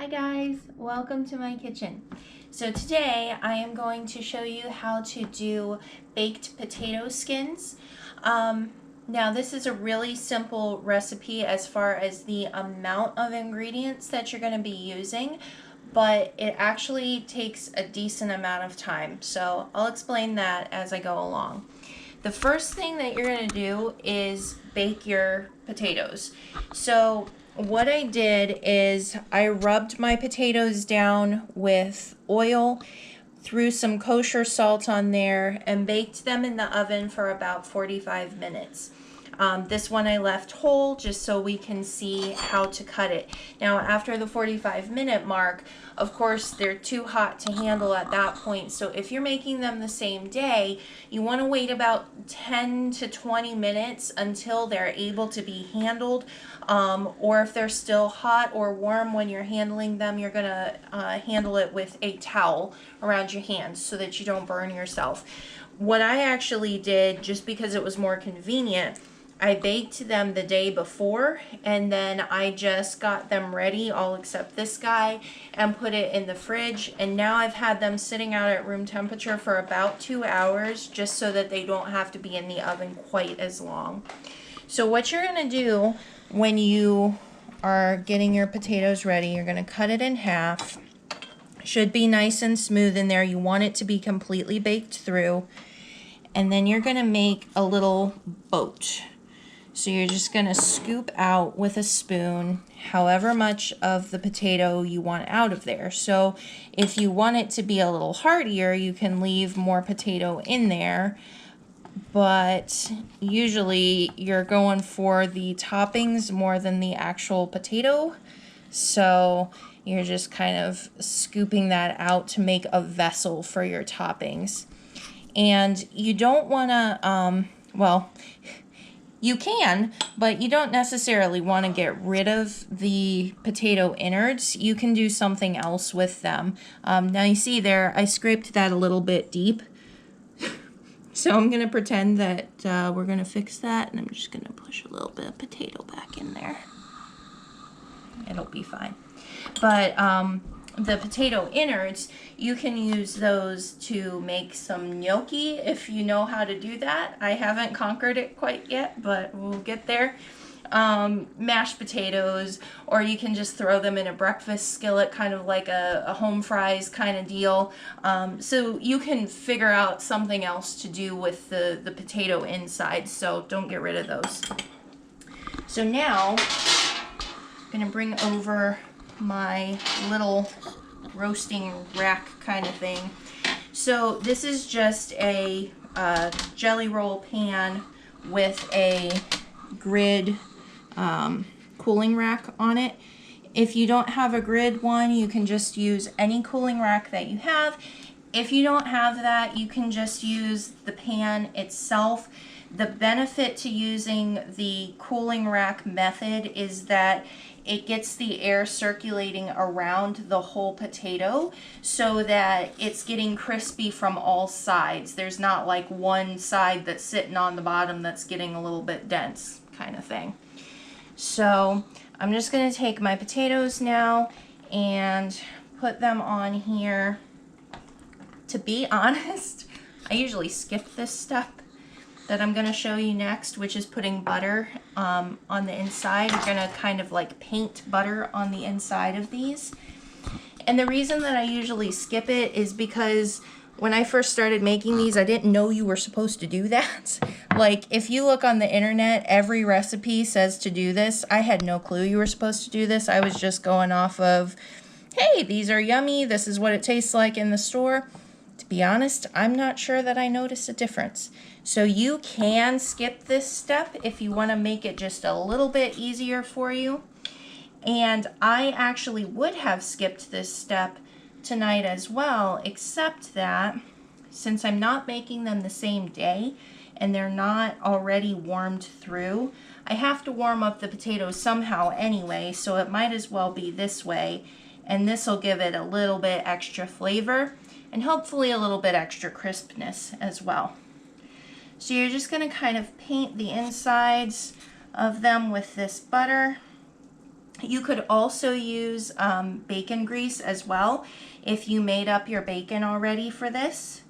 Hi guys, welcome to my kitchen. So today I am going to show you how to do baked potato skins. Now this is a really simple recipe as far as the amount of ingredients that you're going to be using, but it actually takes a decent amount of time. So I'll explain that as I go along. The first thing that you're going to do is bake your potatoes. So what I did is I rubbed my potatoes down with oil, threw some kosher salt on there, and baked them in the oven for about 45 minutes. This one I left whole just so we can see how to cut it. Now after the 45-minute mark, of course they're too hot to handle at that point, so if you're making them the same day, you want to wait about 10 to 20 minutes until they're able to be handled, or if they're still hot or warm when you're handling them, you're going to handle it with a towel around your hands so that you don't burn yourself. What I actually did, just because it was more convenient, I baked them the day before, and then I just got them ready, all except this guy, and put it in the fridge. And now I've had them sitting out at room temperature for about 2 hours, just so that they don't have to be in the oven quite as long. So what you're going to do when you are getting your potatoes ready, you're going to cut it in half. Should be nice and smooth in there. You want it to be completely baked through. And then you're going to make a little boat. So you're just going to scoop out with a spoon however much of the potato you want out of there. So if you want it to be a little heartier, you can leave more potato in there. But usually you're going for the toppings more than the actual potato. So you're just kind of scooping that out to make a vessel for your toppings. And you don't want to, well, you can, but you don't necessarily want to get rid of the potato innards. You can do something else with them. Now you see there, I scraped that a little bit deep. So I'm going to pretend that we're going to fix that, and I'm just going to push a little bit of potato back in there. It'll be fine. But the potato innards, you can use those to make some gnocchi if you know how to do that. I haven't conquered it quite yet, but we'll get there. Mashed potatoes, or you can just throw them in a breakfast skillet, kind of like a home fries kind of deal. So you can figure out something else to do with the potato inside, so don't get rid of those. So now I'm going to bring over my little roasting rack kind of thing. So this is just a jelly roll pan with a grid cooling rack on it. If you don't have a grid one, you can just use any cooling rack that you have. If you don't have that, you can just use the pan itself. The benefit to using the cooling rack method is that it gets the air circulating around the whole potato so that it's getting crispy from all sides. There's not like one side that's sitting on the bottom that's getting a little bit dense kind of thing. So I'm just going to take my potatoes now and put them on here. To be honest, I usually skip this step that I'm going to show you next, which is putting butter on the inside. You're going to kind of like paint butter on the inside of these. And the reason that I usually skip it is because when I first started making these, I didn't know you were supposed to do that. Like, if you look on the internet, every recipe says to do this. I had no clue you were supposed to do this. I was just going off of, hey, these are yummy. This is what it tastes like in the store. To be honest, I'm not sure that I noticed a difference. So you can skip this step if you want to make it just a little bit easier for you. And I actually would have skipped this step tonight as well, except that since I'm not making them the same day and they're not already warmed through, I have to warm up the potatoes somehow anyway, so it might as well be this way. And this will give it a little bit extra flavor and hopefully a little bit extra crispness as well. So you're just going to kind of paint the insides of them with this butter. You could also use bacon grease as well if you made up your bacon already for this.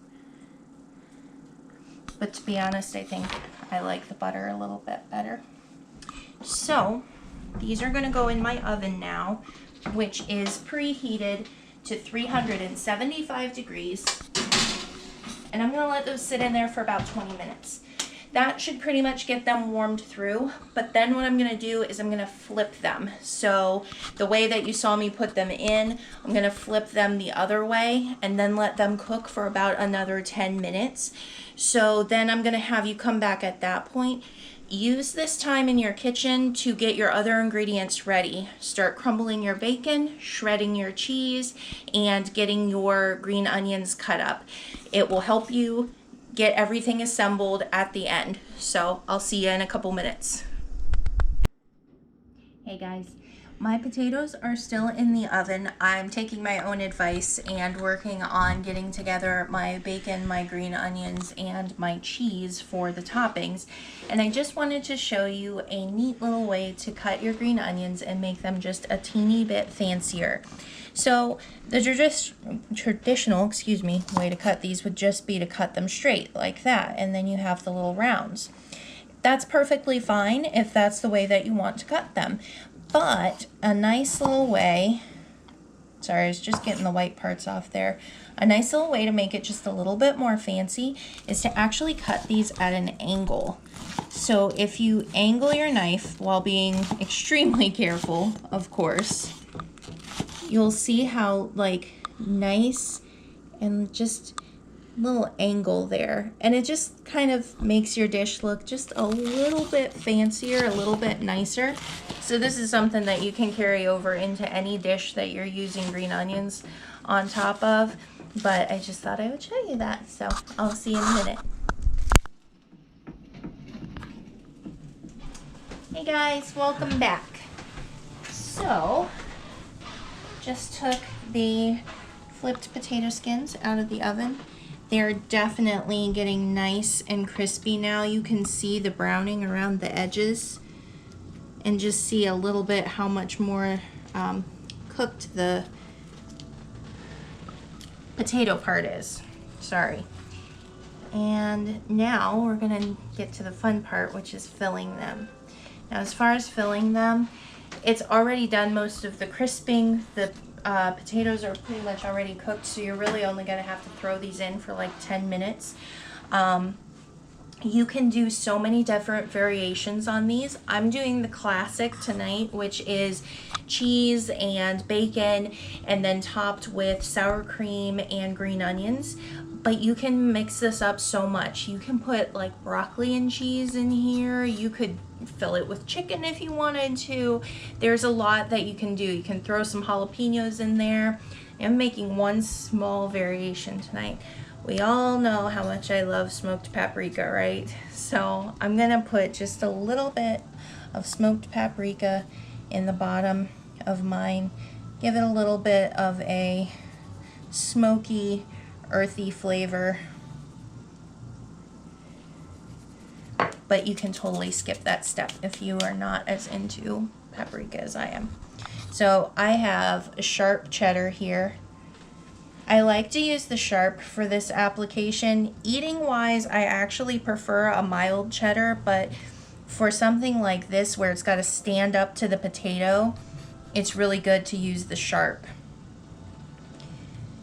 But to be honest, I think I like the butter a little bit better. So these are going to go in my oven now, which is preheated to 375 degrees. And I'm going to let those sit in there for about 20 minutes. That should pretty much get them warmed through, but then what I'm gonna do is I'm gonna flip them. So the way that you saw me put them in, I'm gonna flip them the other way and then let them cook for about another 10 minutes. So then I'm gonna have you come back at that point. Use this time in your kitchen to get your other ingredients ready. Start crumbling your bacon, shredding your cheese, and getting your green onions cut up. It will help you get everything assembled at the end. So I'll see you in a couple minutes. Hey guys, my potatoes are still in the oven. I'm taking my own advice and working on getting together my bacon, my green onions, and my cheese for the toppings. And I just wanted to show you a neat little way to cut your green onions and make them just a teeny bit fancier. So the traditional way to cut these would just be to cut them straight like that, and then you have the little rounds. That's perfectly fine if that's the way that you want to cut them. But a nice little way, sorry, I was just getting the white parts off there. A nice little way to make it just a little bit more fancy is to actually cut these at an angle. So if you angle your knife while being extremely careful, of course, you'll see how like nice and just little angle there, and it just kind of makes your dish look just a little bit fancier, a little bit nicer. So this is something that you can carry over into any dish that you're using green onions on top of, but I just thought I would show you that. So I'll see you in a minute. Hey guys, welcome back. So just took the flipped potato skins out of the oven. They're definitely getting nice and crispy now. You can see the browning around the edges and just see a little bit how much more cooked the potato part is. Sorry. And now we're gonna get to the fun part, which is filling them. Now as far as filling them, it's already done most of the crisping. The potatoes are pretty much already cooked, so you're really only going to have to throw these in for like 10 minutes. You can do so many different variations on these. I'm doing the classic tonight, which is cheese and bacon and then topped with sour cream and green onions. But you can mix this up so much. You can put like broccoli and cheese in here. You could fill it with chicken if you wanted to. There's a lot that you can do. You can throw some jalapenos in there. I'm making one small variation tonight. We all know how much I love smoked paprika, right? So I'm gonna put just a little bit of smoked paprika in the bottom of mine. Give it a little bit of a smoky, earthy flavor. But you can totally skip that step if you are not as into paprika as I am. So I have a sharp cheddar here. I like to use the sharp for this application. Eating wise, I actually prefer a mild cheddar, but for something like this where it's got to stand up to the potato, it's really good to use the sharp.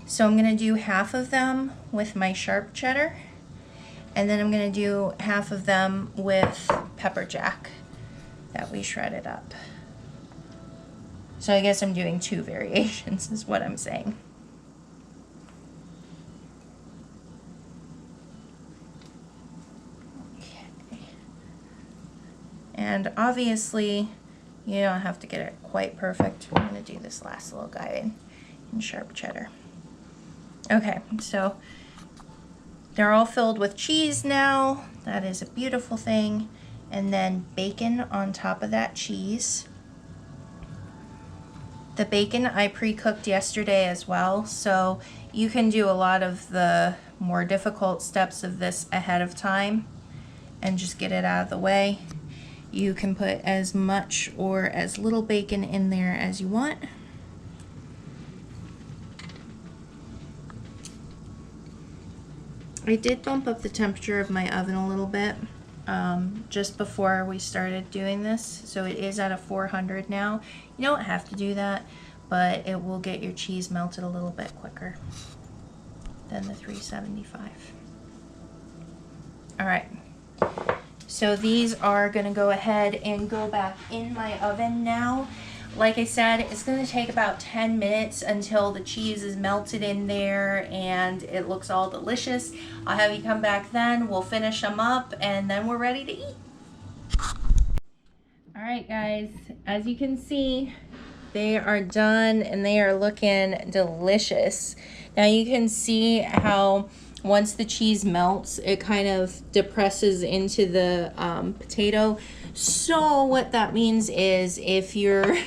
So I'm going to do half of them with my sharp cheddar, and then I'm going to do half of them with pepper jack that we shredded up. So I guess I'm doing two variations is what I'm saying. Okay. And obviously you don't have to get it quite perfect. I'm going to do this last little guy in sharp cheddar. Okay, so they're all filled with cheese now. That is a beautiful thing. And then bacon on top of that cheese. The bacon I pre-cooked yesterday as well, so you can do a lot of the more difficult steps of this ahead of time and just get it out of the way. You can put as much or as little bacon in there as you want. I did bump up the temperature of my oven a little bit just before we started doing this, so it is at a 400 now. You don't have to do that, but it will get your cheese melted a little bit quicker than the 375. All right, so these are gonna go ahead and go back in my oven now. Like I said, it's going to take about 10 minutes until the cheese is melted in there and it looks all delicious. I'll have you come back then, we'll finish them up, and then we're ready to eat. All right, guys, as you can see, they are done and they are looking delicious. Now you can see how once the cheese melts, it kind of depresses into the potato. So what that means is if you're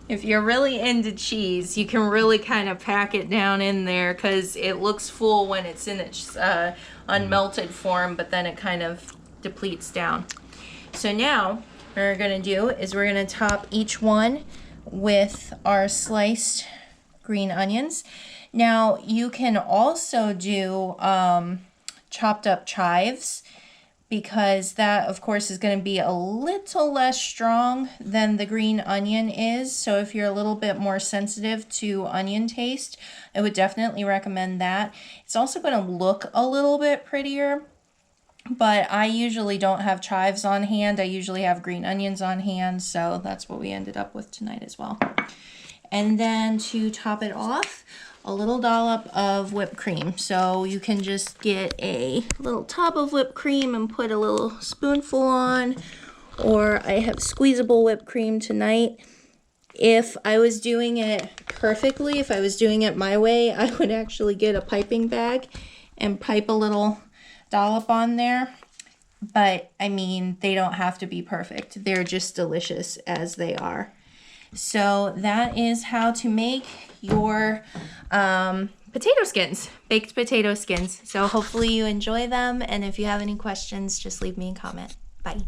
really into cheese, you can really kind of pack it down in there because it looks full when it's in its unmelted form, but then it kind of depletes down. So now what we're gonna do is we're gonna top each one with our sliced green onions. Now you can also do chopped up chives, because that of course is going to be a little less strong than the green onion is. So if you're a little bit more sensitive to onion taste, I would definitely recommend that. It's also going to look a little bit prettier, but I usually don't have chives on hand. I usually have green onions on hand, so that's what we ended up with tonight as well. And then to top it off, a little dollop of whipped cream. So you can just get a little tub of whipped cream and put a little spoonful on, or I have squeezable whipped cream tonight. If I was doing it perfectly, if I was doing it my way, I would actually get a piping bag and pipe a little dollop on there. But I mean, they don't have to be perfect. They're just delicious as they are. So that is how to make your potato skins, baked potato skins. So hopefully you enjoy them, and if you have any questions, just leave me a comment. Bye.